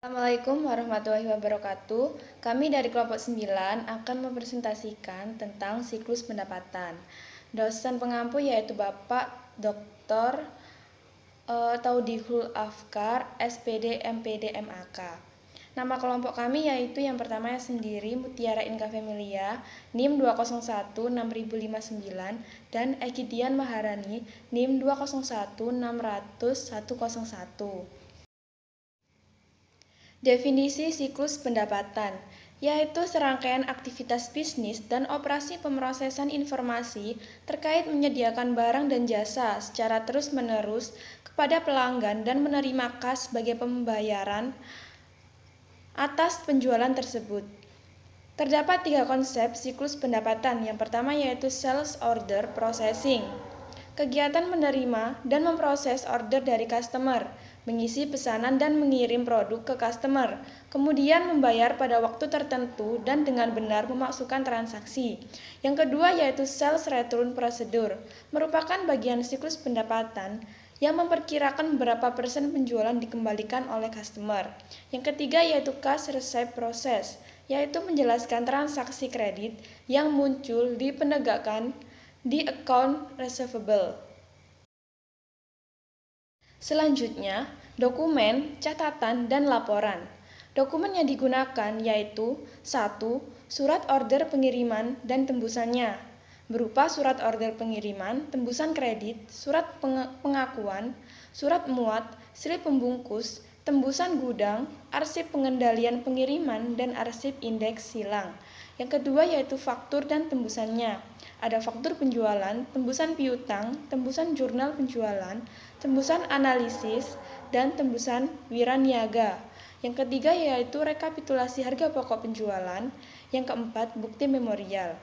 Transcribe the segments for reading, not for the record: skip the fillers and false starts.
Assalamualaikum warahmatullahi wabarakatuh. Kami dari kelompok 9 akan mempresentasikan tentang siklus pendapatan. Dosen pengampu yaitu Bapak Dr. Taudihul Afkar, SPD, MPD, MAK. Nama kelompok kami yaitu yang pertama sendiri Mutiara Inka Familia, NIM 2016059 dan Ekidian Maharani, NIM 201600101. Definisi siklus pendapatan, yaitu serangkaian aktivitas bisnis dan operasi pemrosesan informasi terkait menyediakan barang dan jasa secara terus-menerus kepada pelanggan dan menerima kas sebagai pembayaran atas penjualan tersebut. Terdapat 3 konsep siklus pendapatan. Yang pertama yaitu sales order processing. Kegiatan menerima dan memproses order dari customer, mengisi pesanan dan mengirim produk ke customer, kemudian membayar pada waktu tertentu dan dengan benar memasukkan transaksi. Yang kedua yaitu sales return procedure, merupakan bagian siklus pendapatan yang memperkirakan berapa persen penjualan dikembalikan oleh customer. Yang ketiga yaitu cash receipt process, yaitu menjelaskan transaksi kredit yang muncul di penegakan di account receivable. Selanjutnya, dokumen, catatan, dan laporan. Dokumen yang digunakan yaitu 1. Surat order pengiriman dan tembusannya, berupa surat order pengiriman, tembusan kredit, surat pengakuan, surat muat, slip pembungkus, tembusan gudang, arsip pengendalian pengiriman, dan arsip indeks silang. Yang kedua yaitu faktur dan tembusannya. Ada faktur penjualan, tembusan piutang, tembusan jurnal penjualan, tembusan analisis, dan tembusan wiraniaga. Yang ketiga yaitu rekapitulasi harga pokok penjualan. Yang keempat, bukti memorial.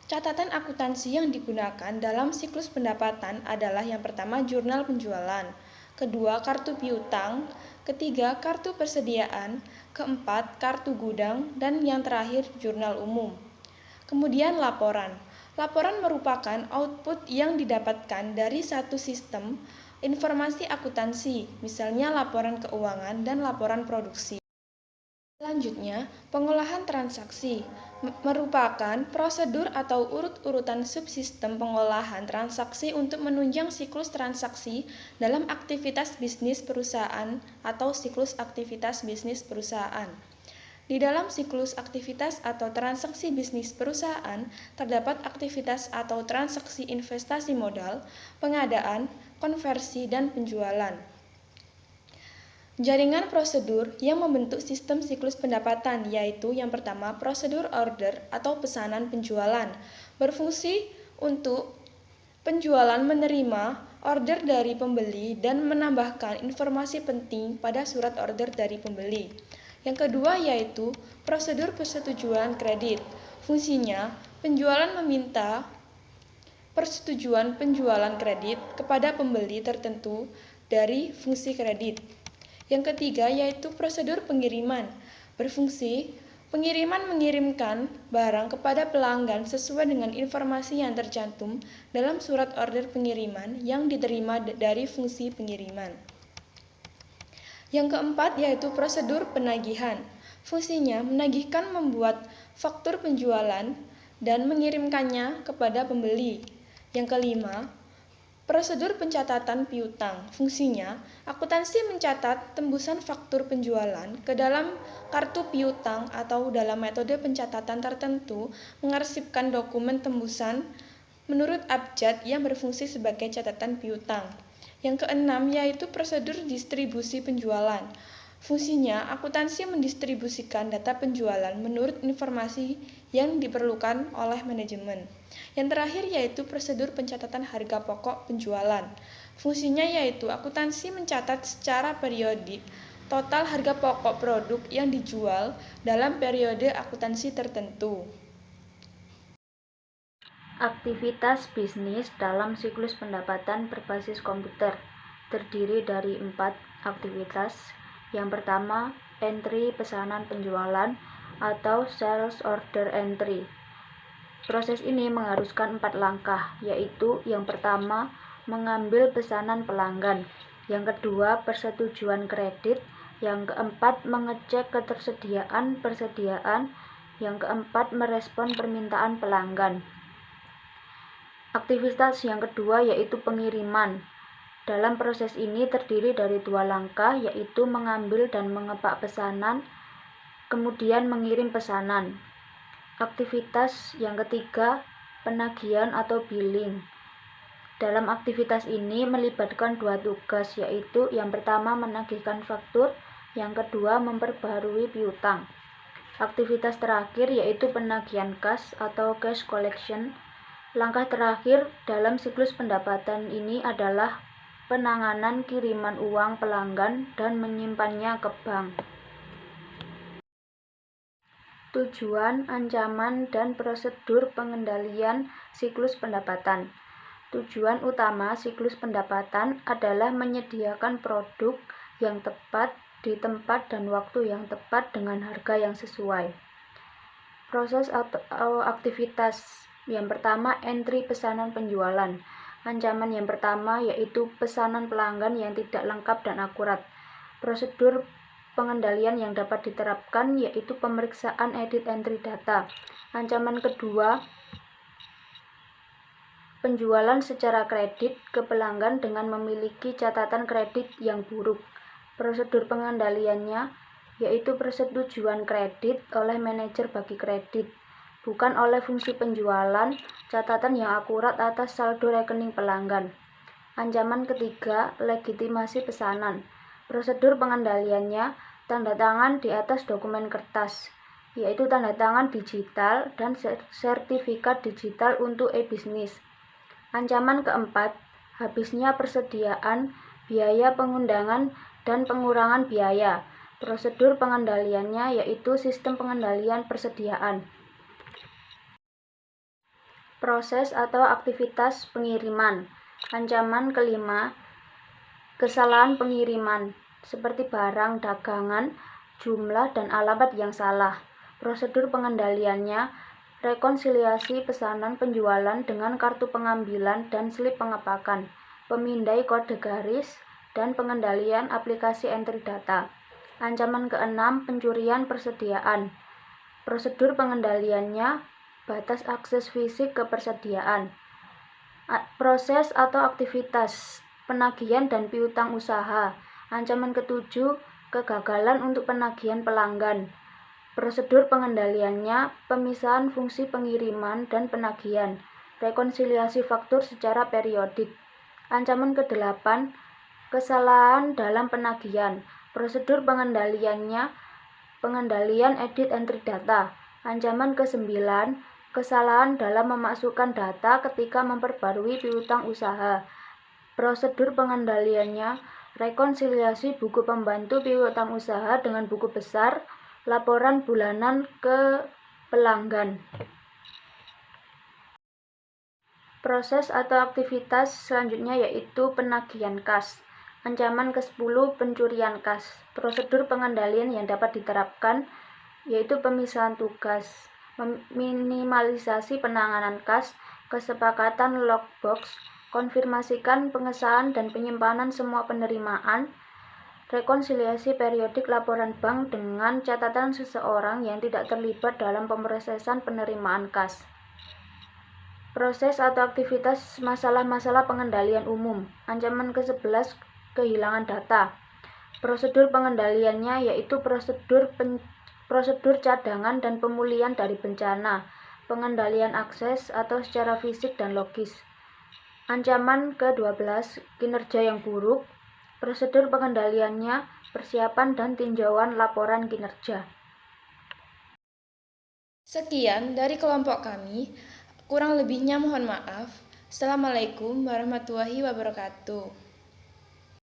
Catatan akuntansi yang digunakan dalam siklus pendapatan adalah yang pertama jurnal penjualan, kedua kartu piutang, ketiga kartu persediaan, keempat kartu gudang, dan yang terakhir jurnal umum. Kemudian laporan. Laporan merupakan output yang didapatkan dari satu sistem informasi akuntansi, misalnya laporan keuangan dan laporan produksi. Selanjutnya, pengolahan transaksi merupakan prosedur atau urut-urutan subsistem pengolahan transaksi untuk menunjang siklus transaksi dalam aktivitas bisnis perusahaan atau siklus aktivitas bisnis perusahaan. Di dalam siklus aktivitas atau transaksi bisnis perusahaan, terdapat aktivitas atau transaksi investasi modal, pengadaan, konversi, dan penjualan. Jaringan prosedur yang membentuk sistem siklus pendapatan yaitu yang pertama prosedur order atau pesanan penjualan, berfungsi untuk penjualan menerima order dari pembeli dan menambahkan informasi penting pada surat order dari pembeli. Yang kedua yaitu prosedur persetujuan kredit. Fungsinya, penjualan meminta persetujuan penjualan kredit kepada pembeli tertentu dari fungsi kredit. Yang ketiga yaitu prosedur pengiriman. Berfungsi, pengiriman mengirimkan barang kepada pelanggan sesuai dengan informasi yang tercantum dalam surat order pengiriman yang diterima dari fungsi pengiriman. Yang keempat yaitu prosedur penagihan. Fungsinya menagihkan membuat faktur penjualan dan mengirimkannya kepada pembeli. Yang kelima, prosedur pencatatan piutang. Fungsinya, akuntansi mencatat tembusan faktur penjualan ke dalam kartu piutang atau dalam metode pencatatan tertentu mengarsipkan dokumen tembusan menurut abjad yang berfungsi sebagai catatan piutang. Yang keenam yaitu prosedur distribusi penjualan. Fungsinya, akuntansi mendistribusikan data penjualan menurut informasi yang diperlukan oleh manajemen. Yang terakhir yaitu prosedur pencatatan harga pokok penjualan. Fungsinya yaitu akuntansi mencatat secara periodik total harga pokok produk yang dijual dalam periode akuntansi tertentu. Aktivitas bisnis dalam siklus pendapatan berbasis komputer terdiri dari 4 aktivitas. Yang pertama, entry pesanan penjualan atau sales order entry. Proses ini mengharuskan 4 langkah, yaitu yang pertama, mengambil pesanan pelanggan. Yang kedua, persetujuan kredit. Yang keempat, mengecek ketersediaan persediaan. Yang keempat, merespon permintaan pelanggan. Aktivitas yang kedua yaitu pengiriman. Dalam proses ini terdiri dari 2 langkah, yaitu mengambil dan mengepak pesanan, kemudian mengirim pesanan. Aktivitas yang ketiga, penagihan atau billing. Dalam aktivitas ini melibatkan 2 tugas, yaitu yang pertama menagihkan faktur, yang kedua memperbarui piutang. Aktivitas terakhir yaitu penagihan kas atau cash collection. Langkah terakhir dalam siklus pendapatan ini adalah penanganan kiriman uang pelanggan dan menyimpannya ke bank. Tujuan, ancaman, dan prosedur pengendalian siklus pendapatan. Tujuan utama siklus pendapatan adalah menyediakan produk yang tepat di tempat dan waktu yang tepat dengan harga yang sesuai. Proses atau aktivitas yang pertama, entry pesanan penjualan. Ancaman yang pertama yaitu pesanan pelanggan yang tidak lengkap dan akurat. Prosedur pengendalian yang dapat diterapkan yaitu pemeriksaan edit entry data. Ancaman kedua, penjualan secara kredit ke pelanggan dengan memiliki catatan kredit yang buruk. Prosedur pengendaliannya yaitu persetujuan kredit oleh manajer bagi kredit, bukan oleh fungsi penjualan, catatan yang akurat atas saldo rekening pelanggan. Ancaman ketiga, legitimasi pesanan. Prosedur pengendaliannya tanda tangan di atas dokumen kertas, yaitu tanda tangan digital dan sertifikat digital untuk e-bisnis. Ancaman keempat, habisnya persediaan, biaya pengundangan, dan pengurangan biaya. Prosedur pengendaliannya yaitu sistem pengendalian persediaan. Proses atau aktivitas pengiriman. Ancaman kelima, kesalahan pengiriman, seperti barang dagangan, jumlah, dan alamat yang salah. Prosedur pengendaliannya, rekonsiliasi pesanan penjualan dengan kartu pengambilan dan slip pengepakan, pemindai kode garis, dan pengendalian aplikasi entry data. Ancaman keenam, pencurian persediaan. Prosedur pengendaliannya, batas akses fisik ke persediaan. Proses atau aktivitas penagihan dan piutang usaha. Ancaman ketujuh, kegagalan untuk penagihan pelanggan. Prosedur pengendaliannya, pemisahan fungsi pengiriman dan penagihan, rekonsiliasi faktur secara periodik. Ancaman ke-8, kesalahan dalam penagihan. Prosedur pengendaliannya, pengendalian edit entry data. Ancaman ke-9, kesalahan dalam memasukkan data ketika memperbarui piutang usaha. Prosedur pengendaliannya, rekonsiliasi buku pembantu piutang usaha dengan buku besar, laporan bulanan ke pelanggan. Proses atau aktivitas selanjutnya yaitu penagihan kas. Ancaman ke-10, pencurian kas. Prosedur pengendalian yang dapat diterapkan yaitu pemisahan tugas, minimalisasi penanganan kas, kesepakatan lockbox, konfirmasikan pengesahan dan penyimpanan semua penerimaan, rekonsiliasi periodik laporan bank dengan catatan seseorang yang tidak terlibat dalam pemrosesan penerimaan kas. Proses atau aktivitas masalah-masalah pengendalian umum. Ancaman ke-11, kehilangan data. Prosedur pengendaliannya yaitu prosedur cadangan dan pemulihan dari bencana, pengendalian akses atau secara fisik dan logis. Ancaman ke-12, kinerja yang buruk. Prosedur pengendaliannya, persiapan dan tinjauan laporan kinerja. Sekian dari kelompok kami, kurang lebihnya mohon maaf. Assalamualaikum warahmatullahi wabarakatuh.